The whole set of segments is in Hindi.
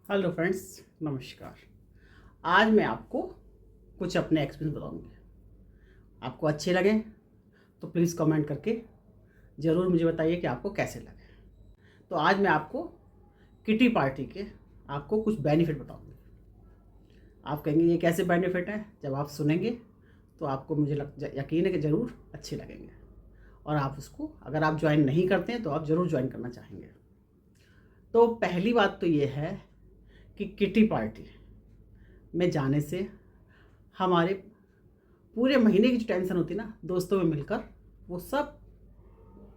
हेलो फ्रेंड्स, नमस्कार। आज मैं आपको कुछ अपने एक्सपीरियंस बताऊंगी। आपको अच्छे लगे तो प्लीज़ कमेंट करके ज़रूर मुझे बताइए कि आपको कैसे लगे। तो आज मैं आपको किटी पार्टी के आपको कुछ बेनिफिट बताऊंगी। आप कहेंगे ये कैसे बेनिफिट हैं, जब आप सुनेंगे तो आपको यकीन है कि ज़रूर अच्छे लगेंगे और आप उसको अगर आप ज्वाइन नहीं करते हैं तो आप ज़रूर ज्वाइन करना चाहेंगे। तो पहली बात तो ये है कि किटी पार्टी में जाने से हमारे पूरे महीने की जो टेंशन होती है ना, दोस्तों में मिलकर वो सब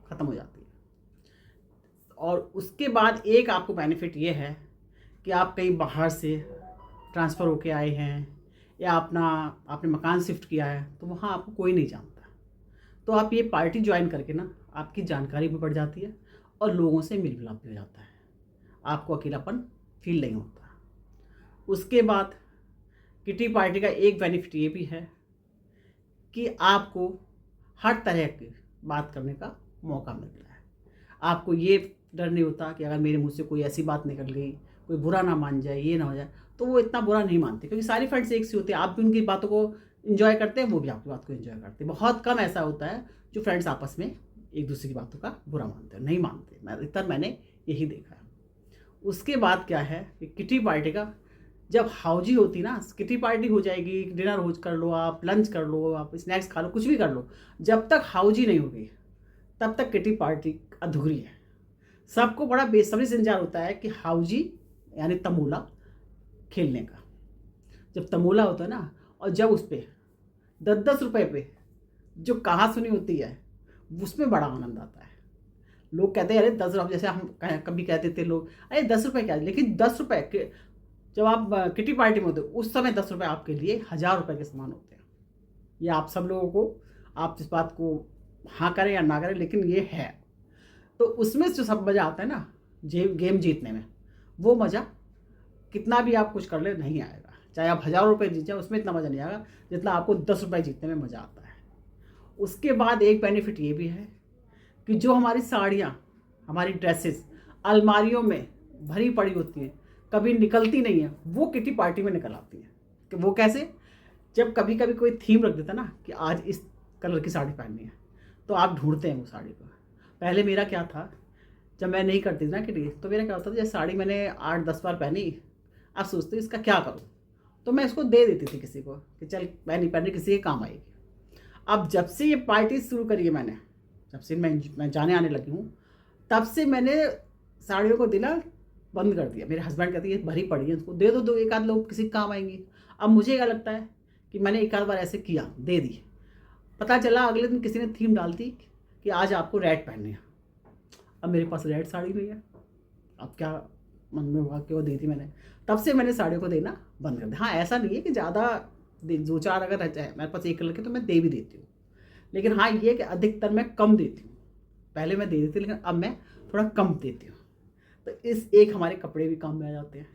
ख़त्म हो जाती है। और उसके बाद एक आपको बेनिफिट ये है कि आप कहीं बाहर से ट्रांसफ़र होके आए हैं या आपने मकान शिफ्ट किया है तो वहाँ आपको कोई नहीं जानता। तो आप ये पार्टी ज्वाइन करके ना आपकी जानकारी भी बढ़ जाती है और लोगों से मिल मिलाप भी हो जाता है। आपको अकेलापन फील नहीं होता। उसके बाद किटी पार्टी का एक बेनिफिट ये भी है कि आपको हर तरह की बात करने का मौका मिलता है। आपको ये डर नहीं होता कि अगर मेरे मुँह से कोई ऐसी बात निकल गई, कोई बुरा ना मान जाए, ये ना हो जाए, तो वो इतना बुरा नहीं मानते क्योंकि सारी फ्रेंड्स एक सी होती है। आप भी उनकी बातों को इन्जॉय करते हैं, वो भी आपकी बात को इन्जॉय करते हैं। बहुत कम ऐसा होता है जो फ्रेंड्स आपस में एक दूसरे की बातों का बुरा मानते हैं, नहीं मानते। अधिकतर मैंने यही देखा है। उसके बाद क्या है कि किटी पार्टी का जब हाउजी होती ना, किटी पार्टी हो जाएगी, डिनर हो कर लो, आप लंच कर लो, आप स्नैक्स खा लो, कुछ भी कर लो, जब तक हाउजी नहीं होगी तब तक किटी पार्टी अधूरी है। सबको बड़ा बेसब्री से इंतजार होता है कि हाउजी यानी तमोला खेलने का। जब तमोला होता है ना, और जब उस पर 10-10 रुपए पे जो कहाँ सुनी होती है, उसमें बड़ा आनंद आता है। लोग कहते हैं अरे 10 रुपये, जैसे हम कभी कहते थे लोग अरे 10 रुपये क्या, लेकिन 10 रुपये के जब आप किटी पार्टी में होते हो उस समय 10 रुपये आपके लिए 1000 रुपये के समान होते हैं। ये आप सब लोगों को, आप इस बात को हाँ करें या ना करें, लेकिन ये है। तो उसमें जो सब मज़ा आता है ना गेम जीतने में, वो मज़ा कितना भी आप कुछ कर ले नहीं आएगा। चाहे आप 1000 रुपये जीत जाए, उसमें इतना मज़ा नहीं आएगा जितना आपको 10 रुपये जीतने में मज़ा आता है। उसके बाद एक बेनिफिट ये भी है कि जो हमारी साड़ियाँ, हमारी ड्रेसेस अलमारियों में भरी पड़ी होती हैं, कभी निकलती नहीं है, वो किटी पार्टी में निकल आती है। कि वो कैसे, जब कभी कभी कोई थीम रख देता ना कि आज इस कलर की साड़ी पहननी है, तो आप ढूंढते हैं वो साड़ी को। पहले मेरा क्या था, जब मैं नहीं करती थी ना किटी, तो मेरा क्या होता था, जैसे साड़ी मैंने 8-10 बार पहनी, अब सोचती इसका क्या करूँ, तो मैं इसको दे देती थी किसी को कि चल मैं नहीं पहनी, किसी के काम आएगी। अब जब से ये पार्टी शुरू करी है मैंने, जब से मैं जाने आने लगी हूँ, तब से मैंने साड़ियों को देना बंद कर दिया। मेरे हस्बैंड कहते हैं ये भरी पड़ी है, उसको दे दो, एक आध लोग किसी काम आएंगी। अब मुझे क्या लगता है कि मैंने एक आध बार ऐसे किया, दे दी, पता चला अगले दिन किसी ने थीम डाल दी कि आज आपको रेड पहननी है। अब मेरे पास रेड साड़ी नहीं है, अब क्या मन में हुआ कि वो दी थी मैंने, तब से मैंने साड़ियों को देना बंद कर दिया। हाँ, ऐसा नहीं है कि ज़्यादा 2-4 अगर रह जाए मेरे पास एक कलर के तो मैं दे भी देती हूँ, लेकिन हाँ ये कि अधिकतर मैं कम देती हूँ। पहले मैं दे देती थी, लेकिन अब मैं थोड़ा कम देती हूँ। तो इस एक हमारे कपड़े भी काम में आ जाते हैं।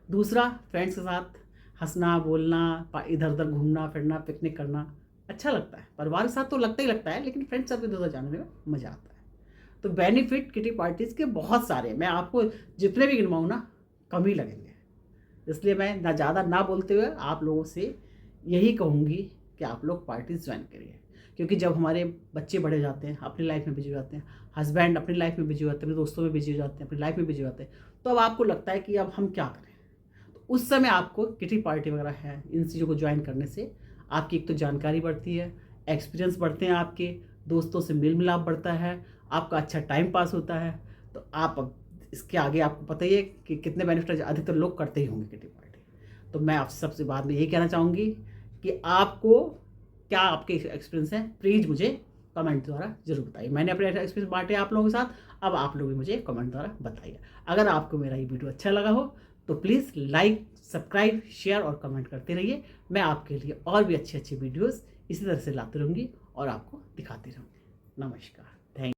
दूसरा, फ्रेंड्स के साथ हंसना बोलना, इधर उधर घूमना फिरना, पिकनिक करना अच्छा लगता है। परिवार के साथ तो लगता ही लगता है, लेकिन फ्रेंड्स साथ इधर उधर जाने में मज़ा आता है। तो बेनिफिट किटी पार्टीज़ के बहुत सारे हैं, मैं आपको जितने भी गिनवाऊँ ना कम ही लगेंगे। इसलिए मैं ना ज़्यादा ना बोलते हुए आप लोगों से यही कहूँगी कि आप लोग पार्टीज ज्वाइन करिए। क्योंकि जब हमारे बच्चे बड़े जाते हैं, अपनी लाइफ में बिजी हो जाते हैं, हस्बैंड अपनी लाइफ में बिजी हो जाते हैं, अपने दोस्तों में बिजी हो जाते हैं, अपनी लाइफ में बिजी हो जाते हैं, तो अब आपको लगता है कि अब हम क्या करें। तो उस समय आपको किटी पार्टी वगैरह है, इन चीज़ों को ज्वाइन करने से आपकी एक तो जानकारी बढ़ती है, एक्सपीरियंस बढ़ते हैं, आपके दोस्तों से मेल मिलाप बढ़ता है, आपका अच्छा टाइम पास होता है। तो आप अब इसके आगे आपको पता ही है कि कितने बेनिफिट अधिकतर लोग करते ही होंगे किटी पार्टी। तो मैं आप सबसे बाद में यही कहना चाहूँगी कि आपको क्या आपके एक्सपीरियंस हैं, प्लीज़ मुझे कमेंट द्वारा जरूर बताइए। मैंने अपने एक्सपीरियंस बांटे आप लोगों के साथ, अब आप लोग भी मुझे कमेंट द्वारा बताइए। अगर आपको मेरा ये वीडियो अच्छा लगा हो तो प्लीज़ लाइक, सब्सक्राइब, शेयर और कमेंट करते रहिए। मैं आपके लिए और भी अच्छी अच्छी वीडियोज़ इसी तरह से लाती रहूँगी और आपको दिखाती रहूँगी। नमस्कार।